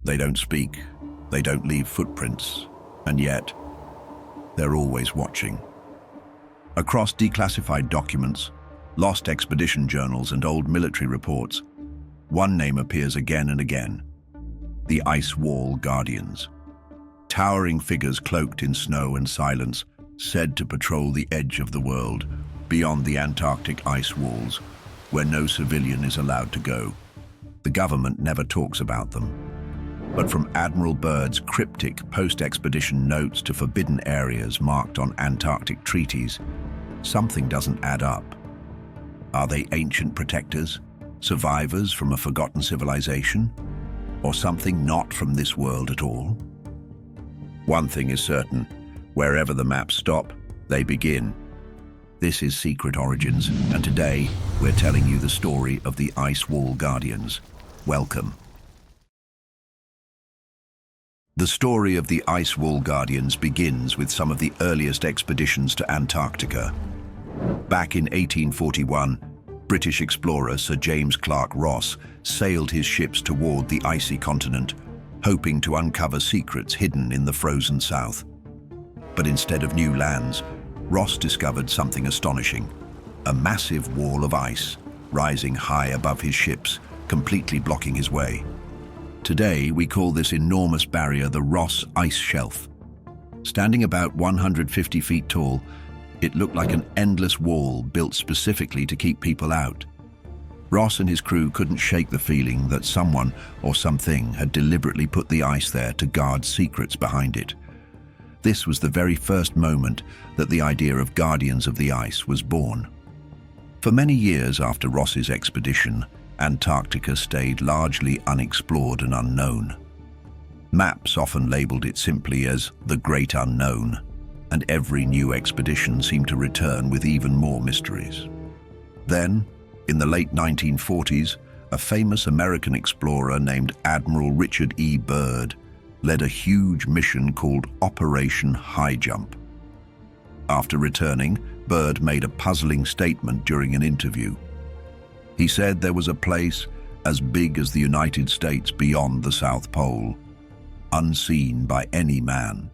They don't speak, they don't leave footprints, and yet, they're always watching. Across declassified documents, lost expedition journals and old military reports, one name appears again and again: the Ice Wall Guardians. Towering figures cloaked in snow and silence, said to patrol the edge of the world, beyond the Antarctic ice walls, where no civilian is allowed to go. The government never talks about them. But from Admiral Byrd's cryptic post-expedition notes to forbidden areas marked on Antarctic treaties, something doesn't add up. Are they ancient protectors, survivors from a forgotten civilization, or something not from this world at all? One thing is certain: wherever the maps stop, they begin. This is Secret Origins, and today we're telling you the story of the Ice Wall Guardians. Welcome. The story of the Ice Wall Guardians begins with some of the earliest expeditions to Antarctica. Back in 1841, British explorer Sir James Clark Ross sailed his ships toward the icy continent, hoping to uncover secrets hidden in the frozen south. But instead of new lands, Ross discovered something astonishing: a massive wall of ice rising high above his ships, completely blocking his way. Today, we call this enormous barrier the Ross Ice Shelf. Standing about 150 feet tall, it looked like an endless wall built specifically to keep people out. Ross and his crew couldn't shake the feeling that someone or something had deliberately put the ice there to guard secrets behind it. This was the very first moment that the idea of Guardians of the Ice was born. For many years after Ross's expedition, Antarctica stayed largely unexplored and unknown. Maps often labeled it simply as the Great Unknown, and every new expedition seemed to return with even more mysteries. Then, in the late 1940s, a famous American explorer named Admiral Richard E. Byrd led a huge mission called Operation High Jump. After returning, Byrd made a puzzling statement during an interview. He said there was a place as big as the United States beyond the South Pole, unseen by any man.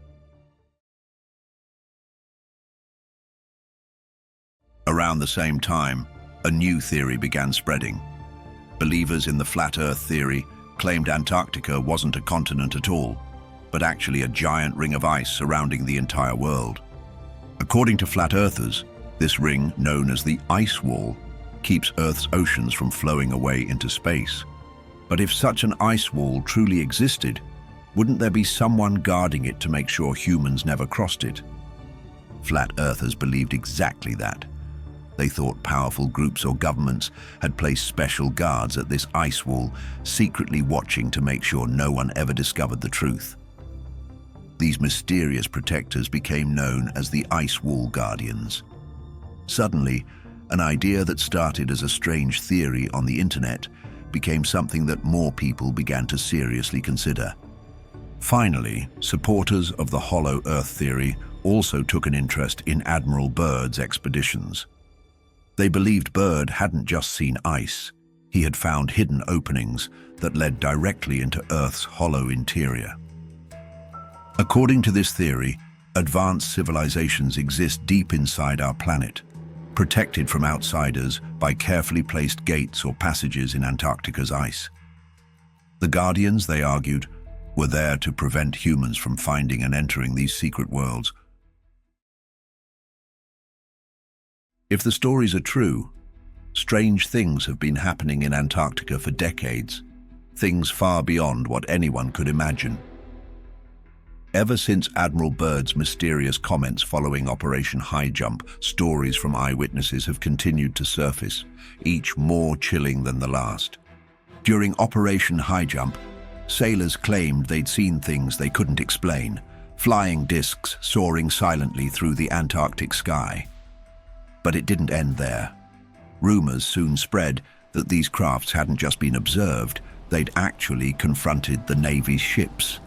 Around the same time, a new theory began spreading. Believers in the Flat Earth theory claimed Antarctica wasn't a continent at all, but actually a giant ring of ice surrounding the entire world. According to flat earthers, this ring, known as the ice wall, keeps Earth's oceans from flowing away into space. But if such an ice wall truly existed, wouldn't there be someone guarding it to make sure humans never crossed it? Flat earthers believed exactly that. They thought powerful groups or governments had placed special guards at this ice wall, secretly watching to make sure no one ever discovered the truth. These mysterious protectors became known as the Ice Wall Guardians. Suddenly, an idea that started as a strange theory on the internet became something that more people began to seriously consider. Finally, supporters of the Hollow Earth theory also took an interest in Admiral Byrd's expeditions. They believed Byrd hadn't just seen ice, he had found hidden openings that led directly into Earth's hollow interior. According to this theory, advanced civilizations exist deep inside our planet, protected from outsiders by carefully placed gates or passages in Antarctica's ice. The Guardians, they argued, were there to prevent humans from finding and entering these secret worlds. If the stories are true, strange things have been happening in Antarctica for decades, things far beyond what anyone could imagine. Ever since Admiral Byrd's mysterious comments following Operation High Jump, stories from eyewitnesses have continued to surface, each more chilling than the last. During Operation High Jump, sailors claimed they'd seen things they couldn't explain, flying discs soaring silently through the Antarctic sky. But it didn't end there. Rumors soon spread that these crafts hadn't just been observed, they'd actually confronted the Navy's ships.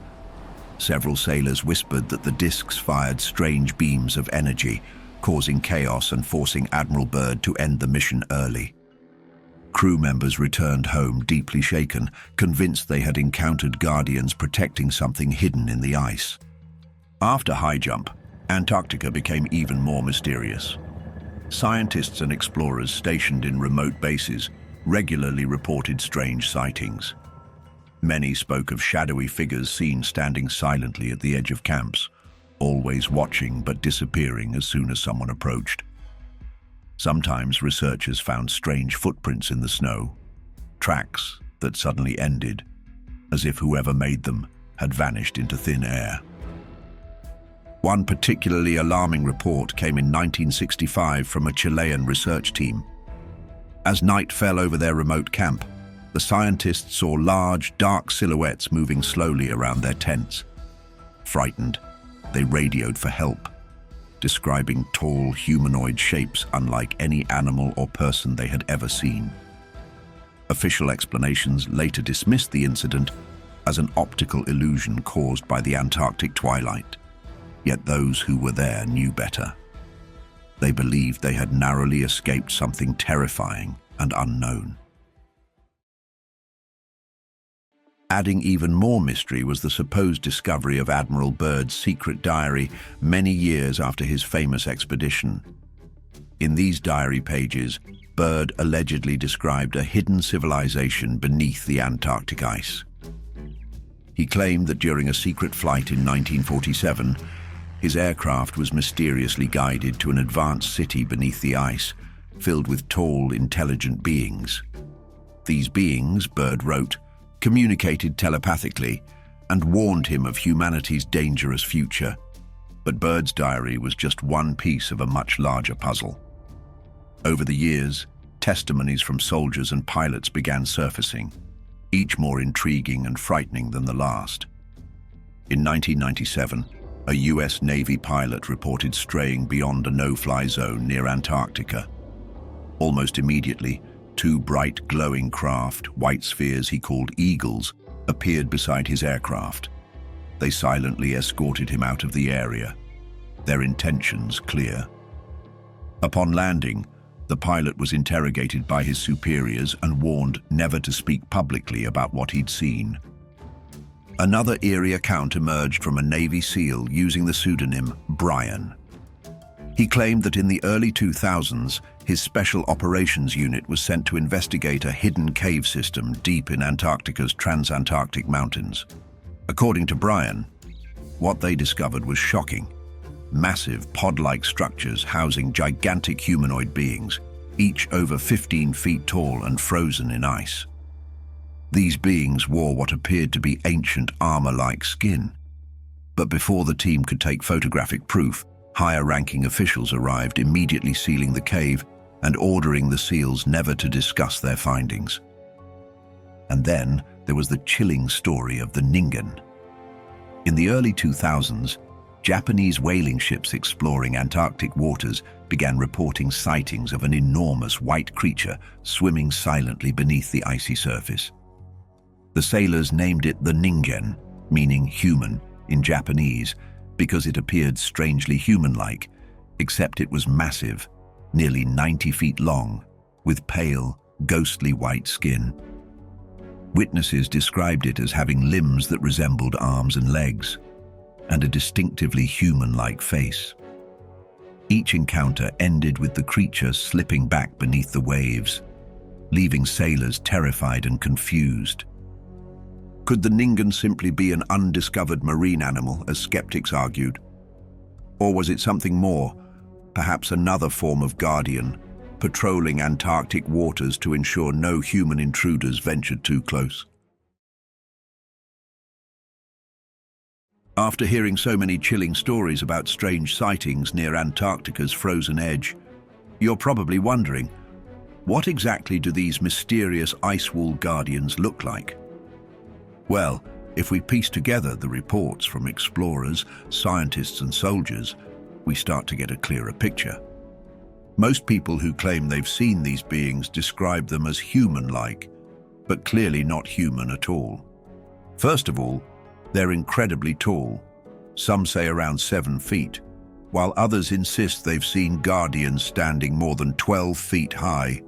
Several sailors whispered that the discs fired strange beams of energy, causing chaos and forcing Admiral Byrd to end the mission early. Crew members returned home deeply shaken, convinced they had encountered guardians protecting something hidden in the ice. After high jump, Antarctica became even more mysterious. Scientists and explorers stationed in remote bases regularly reported strange sightings. Many spoke of shadowy figures seen standing silently at the edge of camps, always watching but disappearing as soon as someone approached. Sometimes researchers found strange footprints in the snow, tracks that suddenly ended, as if whoever made them had vanished into thin air. One particularly alarming report came in 1965 from a Chilean research team. As night fell over their remote camp, the scientists saw large, dark silhouettes moving slowly around their tents. Frightened, they radioed for help, describing tall, humanoid shapes unlike any animal or person they had ever seen. Official explanations later dismissed the incident as an optical illusion caused by the Antarctic twilight. Yet those who were there knew better. They believed they had narrowly escaped something terrifying and unknown. Adding even more mystery was the supposed discovery of Admiral Byrd's secret diary many years after his famous expedition. In these diary pages, Byrd allegedly described a hidden civilization beneath the Antarctic ice. He claimed that during a secret flight in 1947, his aircraft was mysteriously guided to an advanced city beneath the ice, filled with tall, intelligent beings. These beings, Byrd wrote, communicated telepathically and warned him of humanity's dangerous future. But Byrd's diary was just one piece of a much larger puzzle. Over the years, testimonies from soldiers and pilots began surfacing, each more intriguing and frightening than the last. In 1997, a US Navy pilot reported straying beyond a no-fly zone near Antarctica. Almost immediately, two bright, glowing craft, white spheres he called eagles, appeared beside his aircraft. They silently escorted him out of the area, their intentions clear. Upon landing, the pilot was interrogated by his superiors and warned never to speak publicly about what he'd seen. Another eerie account emerged from a Navy SEAL using the pseudonym Brian. He claimed that in the early 2000s, his Special Operations Unit was sent to investigate a hidden cave system deep in Antarctica's transantarctic mountains. According to Brian, what they discovered was shocking. Massive pod-like structures housing gigantic humanoid beings, each over 15 feet tall and frozen in ice. These beings wore what appeared to be ancient armor-like skin. But before the team could take photographic proof, higher-ranking officials arrived, immediately sealing the cave and ordering the SEALs never to discuss their findings. And then there was the chilling story of the Ningen. In the early 2000s, Japanese whaling ships exploring Antarctic waters began reporting sightings of an enormous white creature swimming silently beneath the icy surface. The sailors named it the Ningen, meaning human, in Japanese, because it appeared strangely human-like, except it was massive, nearly 90 feet long, with pale, ghostly white skin. Witnesses described it as having limbs that resembled arms and legs, and a distinctively human-like face. Each encounter ended with the creature slipping back beneath the waves, leaving sailors terrified and confused. Could the Ningen simply be an undiscovered marine animal, as skeptics argued? Or was it something more, perhaps another form of guardian, patrolling Antarctic waters to ensure no human intruders ventured too close? After hearing so many chilling stories about strange sightings near Antarctica's frozen edge, you're probably wondering, what exactly do these mysterious ice wall guardians look like? Well, if we piece together the reports from explorers, scientists and soldiers, we start to get a clearer picture. Most people who claim they've seen these beings describe them as human-like, but clearly not human at all. First of all, they're incredibly tall. Some say around 7 feet, while others insist they've seen guardians standing more than 12 feet high.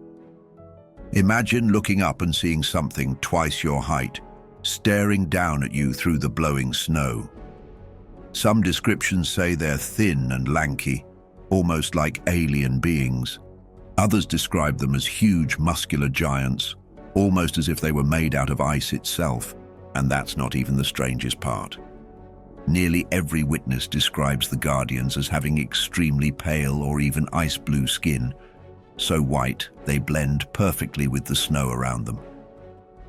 Imagine looking up and seeing something twice your height, staring down at you through the blowing snow. Some descriptions say they're thin and lanky, almost like alien beings. Others describe them as huge, muscular giants, almost as if they were made out of ice itself. And that's not even the strangest part. Nearly every witness describes the Guardians as having extremely pale or even ice blue skin, so white they blend perfectly with the snow around them.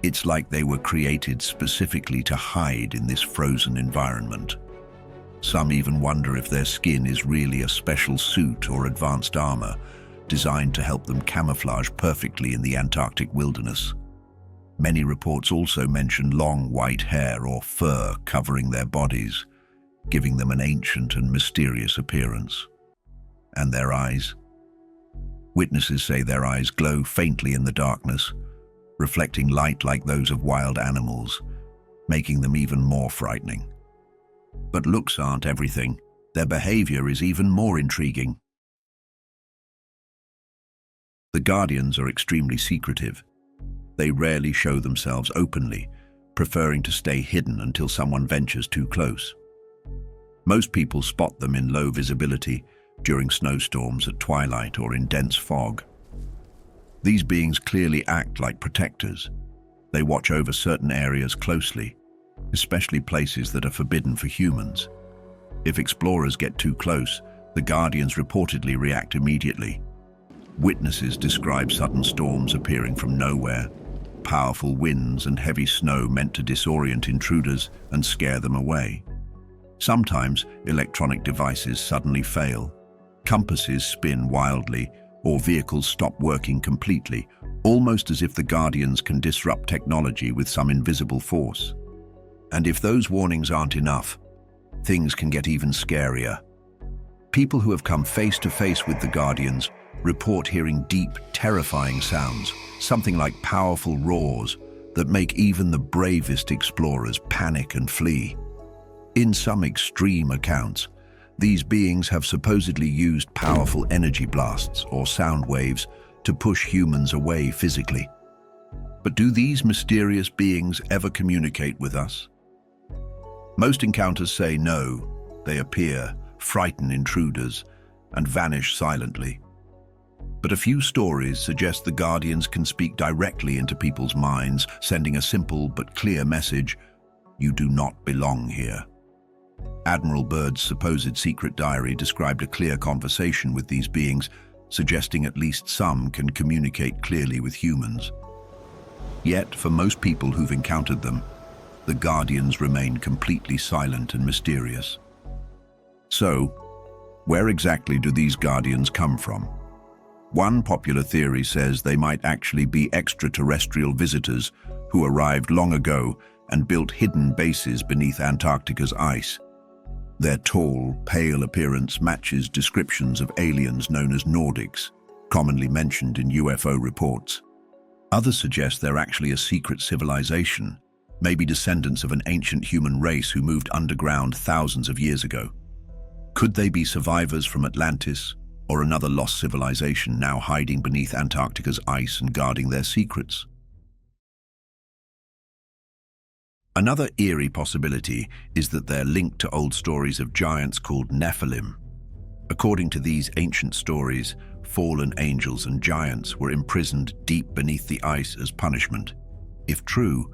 It's like they were created specifically to hide in this frozen environment. Some even wonder if their skin is really a special suit or advanced armor designed to help them camouflage perfectly in the Antarctic wilderness. Many reports also mention long white hair or fur covering their bodies, giving them an ancient and mysterious appearance. And their eyes? Witnesses say their eyes glow faintly in the darkness, reflecting light like those of wild animals, making them even more frightening. But looks aren't everything. Their behavior is even more intriguing. The Guardians are extremely secretive. They rarely show themselves openly, preferring to stay hidden until someone ventures too close. Most people spot them in low visibility during snowstorms at twilight or in dense fog. These beings clearly act like protectors. They watch over certain areas closely, especially places that are forbidden for humans. If explorers get too close, the Guardians reportedly react immediately. Witnesses describe sudden storms appearing from nowhere, powerful winds and heavy snow meant to disorient intruders and scare them away. Sometimes electronic devices suddenly fail, compasses spin wildly, or vehicles stop working completely, almost as if the Guardians can disrupt technology with some invisible force. And if those warnings aren't enough, things can get even scarier. People who have come face to face with the Guardians report hearing deep, terrifying sounds, something like powerful roars that make even the bravest explorers panic and flee. In some extreme accounts, these beings have supposedly used powerful energy blasts or sound waves to push humans away physically. But do these mysterious beings ever communicate with us? Most encounters say no. They appear, frighten intruders, and vanish silently. But a few stories suggest the Guardians can speak directly into people's minds, sending a simple but clear message: you do not belong here. Admiral Byrd's supposed secret diary described a clear conversation with these beings, suggesting at least some can communicate clearly with humans. Yet, for most people who've encountered them, the Guardians remain completely silent and mysterious. So, where exactly do these Guardians come from? One popular theory says they might actually be extraterrestrial visitors who arrived long ago and built hidden bases beneath Antarctica's ice. Their tall, pale appearance matches descriptions of aliens known as Nordics, commonly mentioned in UFO reports. Others suggest they're actually a secret civilization, maybe descendants of an ancient human race who moved underground thousands of years ago. Could they be survivors from Atlantis, or another lost civilization now hiding beneath Antarctica's ice and guarding their secrets? Another eerie possibility is that they're linked to old stories of giants called Nephilim. According to these ancient stories, fallen angels and giants were imprisoned deep beneath the ice as punishment. If true,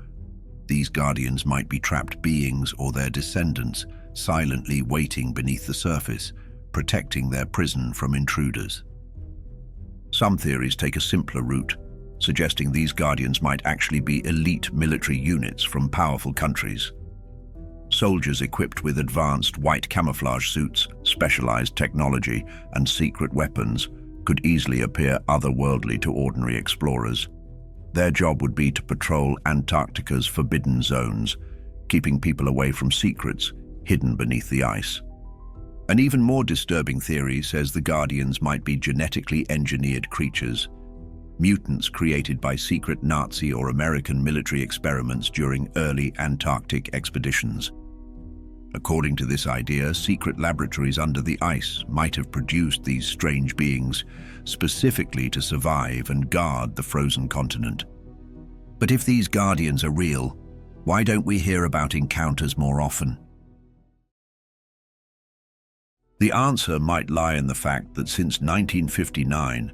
these Guardians might be trapped beings or their descendants, silently waiting beneath the surface, protecting their prison from intruders. Some theories take a simpler route, suggesting these Guardians might actually be elite military units from powerful countries. Soldiers equipped with advanced white camouflage suits, specialized technology, and secret weapons could easily appear otherworldly to ordinary explorers. Their job would be to patrol Antarctica's forbidden zones, keeping people away from secrets hidden beneath the ice. An even more disturbing theory says the Guardians might be genetically engineered creatures, mutants created by secret Nazi or American military experiments during early Antarctic expeditions. According to this idea, secret laboratories under the ice might have produced these strange beings specifically to survive and guard the frozen continent. But if these guardians are real, why don't we hear about encounters more often? The answer might lie in the fact that since 1959,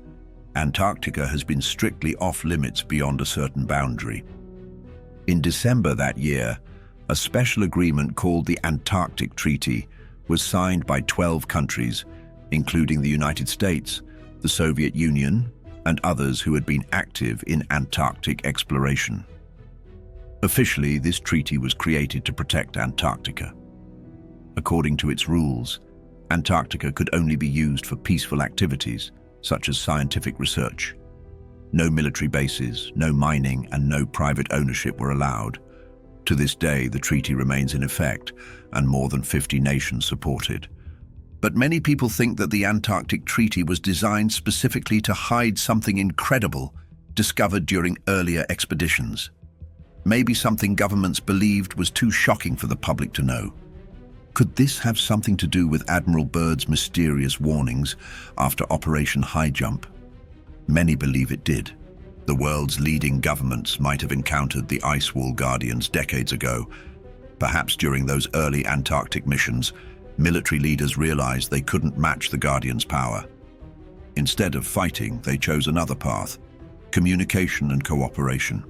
Antarctica has been strictly off-limits beyond a certain boundary. In December that year, a special agreement called the Antarctic Treaty was signed by 12 countries, including the United States, the Soviet Union, and others who had been active in Antarctic exploration. Officially, this treaty was created to protect Antarctica. According to its rules, Antarctica could only be used for peaceful activities, such as scientific research. No military bases, no mining, and no private ownership were allowed. To this day, the treaty remains in effect, and more than 50 nations support it. But many people think that the Antarctic Treaty was designed specifically to hide something incredible discovered during earlier expeditions. Maybe something governments believed was too shocking for the public to know. Could this have something to do with Admiral Byrd's mysterious warnings after Operation High Jump? Many believe it did. The world's leading governments might have encountered the ice wall guardians decades ago. Perhaps during those early Antarctic missions, military leaders realized they couldn't match the guardians' power. Instead of fighting, they chose another path: communication and cooperation.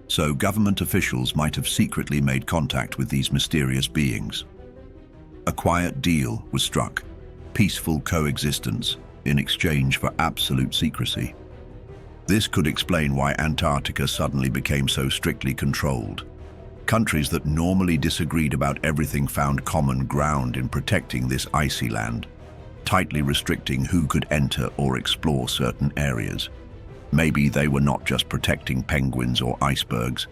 So government officials might have secretly made contact with these mysterious beings. A quiet deal was struck: peaceful coexistence in exchange for absolute secrecy. This could explain why Antarctica suddenly became so strictly controlled. Countries that normally disagreed about everything found common ground in protecting this icy land, tightly restricting who could enter or explore certain areas. Maybe they were not just protecting penguins or icebergs.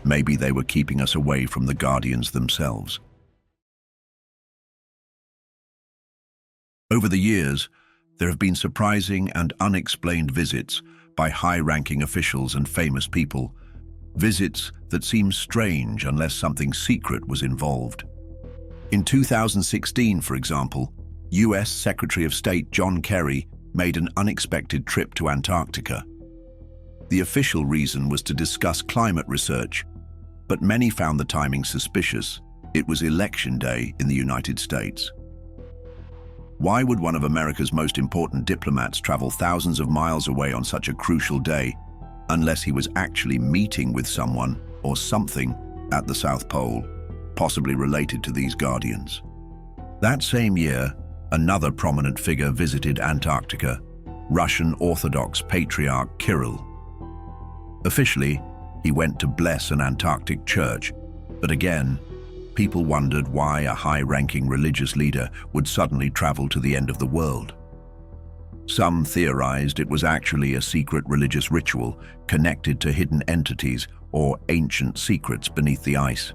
Maybe they were keeping us away from the guardians themselves. Over the years, there have been surprising and unexplained visits by high-ranking officials and famous people, visits that seem strange unless something secret was involved. In 2016, for example, US Secretary of State John Kerry made an unexpected trip to Antarctica. The official reason was to discuss climate research, but many found the timing suspicious. It was Election Day in the United States. Why would one of America's most important diplomats travel thousands of miles away on such a crucial day unless he was actually meeting with someone or something at the South Pole, possibly related to these guardians? That same year, another prominent figure visited Antarctica: Russian Orthodox Patriarch Kirill. Officially, he went to bless an Antarctic church, but again, people wondered why a high-ranking religious leader would suddenly travel to the end of the world. Some theorized it was actually a secret religious ritual connected to hidden entities or ancient secrets beneath the ice.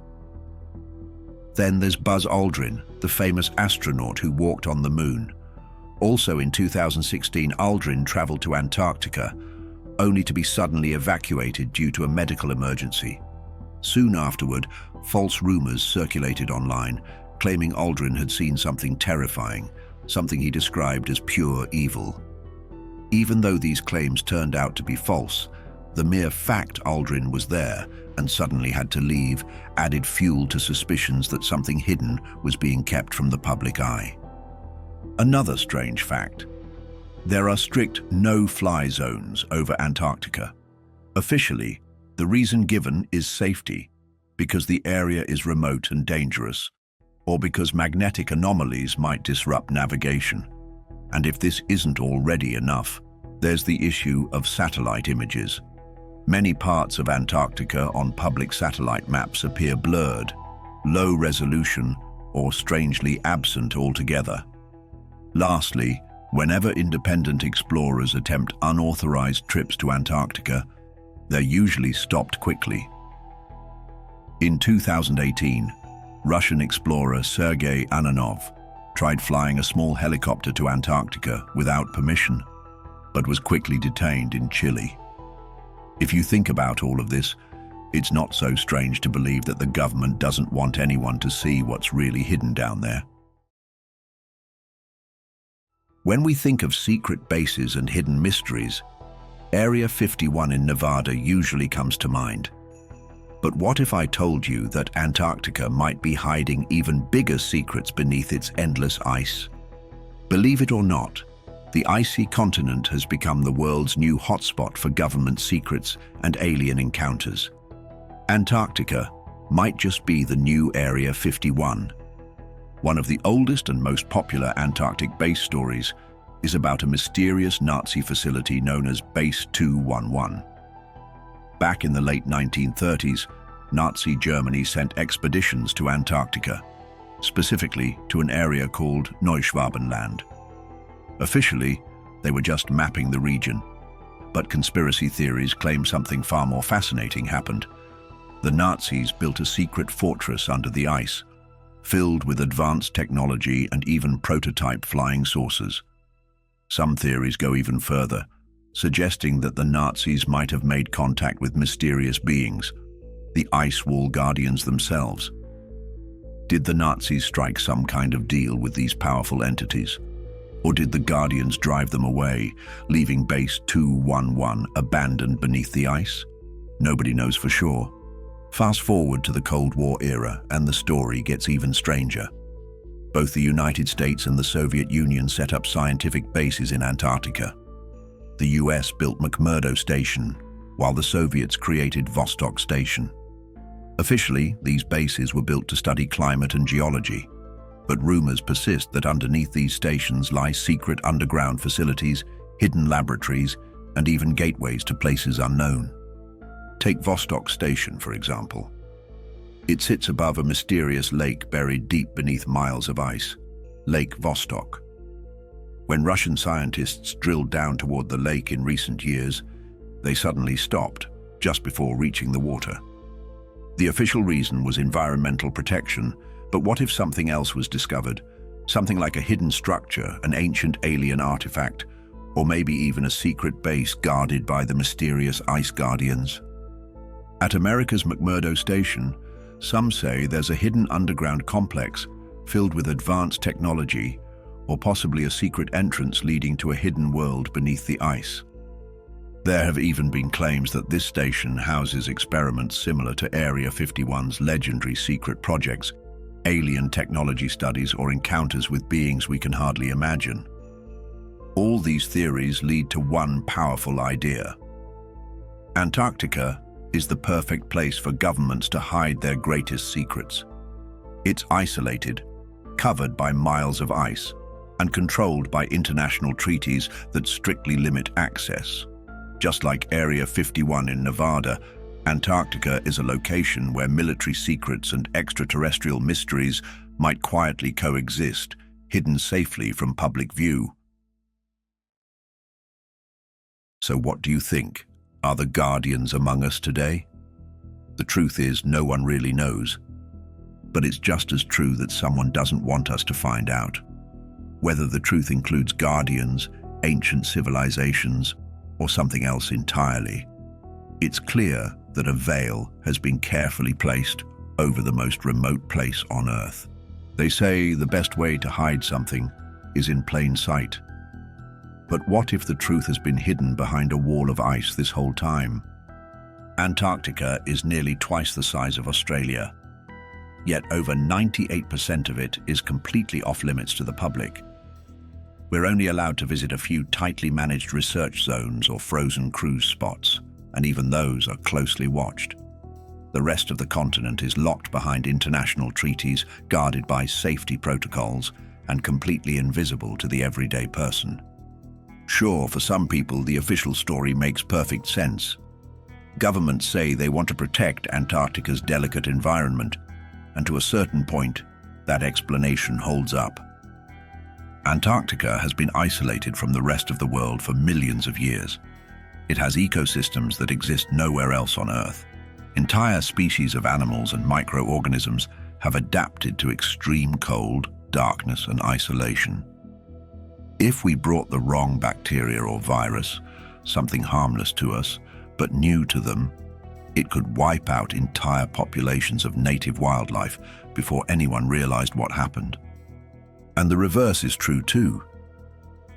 Then there's Buzz Aldrin, the famous astronaut who walked on the moon. Also in 2016, Aldrin traveled to Antarctica, only to be suddenly evacuated due to a medical emergency. Soon afterward, false rumors circulated online, claiming Aldrin had seen something terrifying, something he described as pure evil. Even though these claims turned out to be false, the mere fact Aldrin was there and suddenly had to leave added fuel to suspicions that something hidden was being kept from the public eye. Another strange fact: there are strict no-fly zones over Antarctica. Officially, the reason given is safety, because the area is remote and dangerous, or because magnetic anomalies might disrupt navigation. And if this isn't already enough, there's the issue of satellite images. Many parts of Antarctica on public satellite maps appear blurred, low resolution, or strangely absent altogether. Lastly, whenever independent explorers attempt unauthorized trips to Antarctica, they're usually stopped quickly. In 2018, Russian explorer Sergei Ananov tried flying a small helicopter to Antarctica without permission, but was quickly detained in Chile. If you think about all of this, It's not so strange to believe that the government doesn't want anyone to see what's really hidden down there. When we think of secret bases and hidden mysteries, Area 51 in Nevada usually comes to mind. But what if I told you that Antarctica might be hiding even bigger secrets beneath its endless ice? Believe it or not, the icy continent has become the world's new hotspot for government secrets and alien encounters. Antarctica might just be the new Area 51. One of the oldest and most popular Antarctic base stories is about a mysterious Nazi facility known as Base 211. Back in the late 1930s, Nazi Germany sent expeditions to Antarctica, specifically to an area called Neuschwabenland. Officially, they were just mapping the region, but conspiracy theories claim something far more fascinating happened. The Nazis built a secret fortress under the ice, filled with advanced technology and even prototype flying saucers. Some theories go even further, suggesting that the Nazis might have made contact with mysterious beings, the ice wall guardians themselves. Did the Nazis strike some kind of deal with these powerful entities? Or did the guardians drive them away, leaving Base 211 abandoned beneath the ice? Nobody knows for sure. Fast forward to the Cold War era, and the story gets even stranger. Both the United States and the Soviet Union set up scientific bases in Antarctica. The US built McMurdo Station, while the Soviets created Vostok Station. Officially, these bases were built to study climate and geology, but rumors persist that underneath these stations lie secret underground facilities, hidden laboratories, and even gateways to places unknown. Take Vostok Station, for example. It sits above a mysterious lake buried deep beneath miles of ice, Lake Vostok. When Russian scientists drilled down toward the lake in recent years, they suddenly stopped just before reaching the water. The official reason was environmental protection, but what if something else was discovered? Something like a hidden structure, an ancient alien artifact, or maybe even a secret base guarded by the mysterious ice guardians? At America's McMurdo Station, some say there's a hidden underground complex filled with advanced technology, or possibly a secret entrance leading to a hidden world beneath the ice. There have even been claims that this station houses experiments similar to Area 51's legendary secret projects, alien technology studies, or encounters with beings we can hardly imagine. All these theories lead to one powerful idea. Antarctica is the perfect place for governments to hide their greatest secrets. It's isolated, covered by miles of ice, and controlled by international treaties that strictly limit access. Just like Area 51 in Nevada, Antarctica is a location where military secrets and extraterrestrial mysteries might quietly coexist, hidden safely from public view. So what do you think? Are the guardians among us today? The truth is, no one really knows. But it's just as true that someone doesn't want us to find out. Whether the truth includes guardians, ancient civilizations, or something else entirely, it's clear that a veil has been carefully placed over the most remote place on Earth. They say the best way to hide something is in plain sight. But what if the truth has been hidden behind a wall of ice this whole time? Antarctica is nearly twice the size of Australia, yet over 98% of it is completely off-limits to the public. We're only allowed to visit a few tightly managed research zones or frozen cruise spots, and even those are closely watched. The rest of the continent is locked behind international treaties, guarded by safety protocols, and completely invisible to the everyday person. Sure, for some people, the official story makes perfect sense. Governments say they want to protect Antarctica's delicate environment, and to a certain point, that explanation holds up. Antarctica has been isolated from the rest of the world for millions of years. It has ecosystems that exist nowhere else on Earth. Entire species of animals and microorganisms have adapted to extreme cold, darkness, and isolation. If we brought the wrong bacteria or virus, something harmless to us, but new to them, It could wipe out entire populations of native wildlife before anyone realized what happened. And the reverse is true too.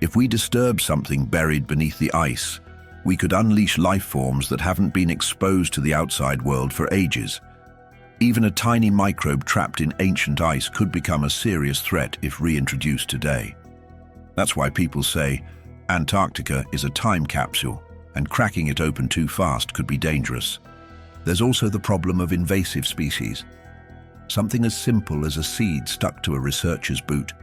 If we disturb something buried beneath the ice, we could unleash life forms that haven't been exposed to the outside world for ages. Even a tiny microbe trapped in ancient ice could become a serious threat if reintroduced today. That's why people say Antarctica is a time capsule, and cracking it open too fast could be dangerous. There's also the problem of invasive species. Something as simple as a seed stuck to a researcher's boot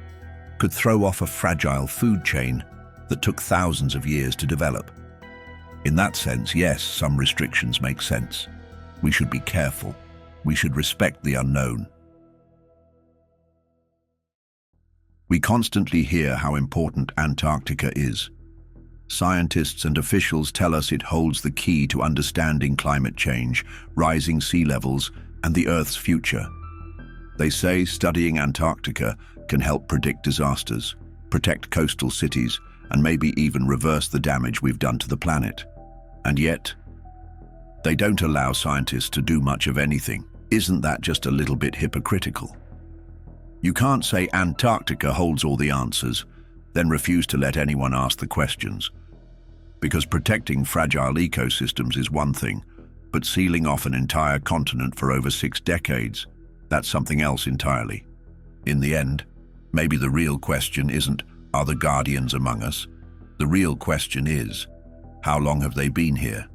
could throw off a fragile food chain that took thousands of years to develop. In that sense, yes, some restrictions make sense. We should be careful. We should respect the unknown. We constantly hear how important Antarctica is. Scientists and officials tell us it holds the key to understanding climate change, rising sea levels, and the Earth's future. They say studying Antarctica can help predict disasters, protect coastal cities, and maybe even reverse the damage we've done to the planet. And yet, they don't allow scientists to do much of anything. Isn't that just a little bit hypocritical? You can't say Antarctica holds all the answers, then refuse to let anyone ask the questions. Because protecting fragile ecosystems is one thing, but sealing off an entire continent for over 6 decades, that's something else entirely. In the end, maybe the real question isn't, are the guardians among us? The real question is, how long have they been here?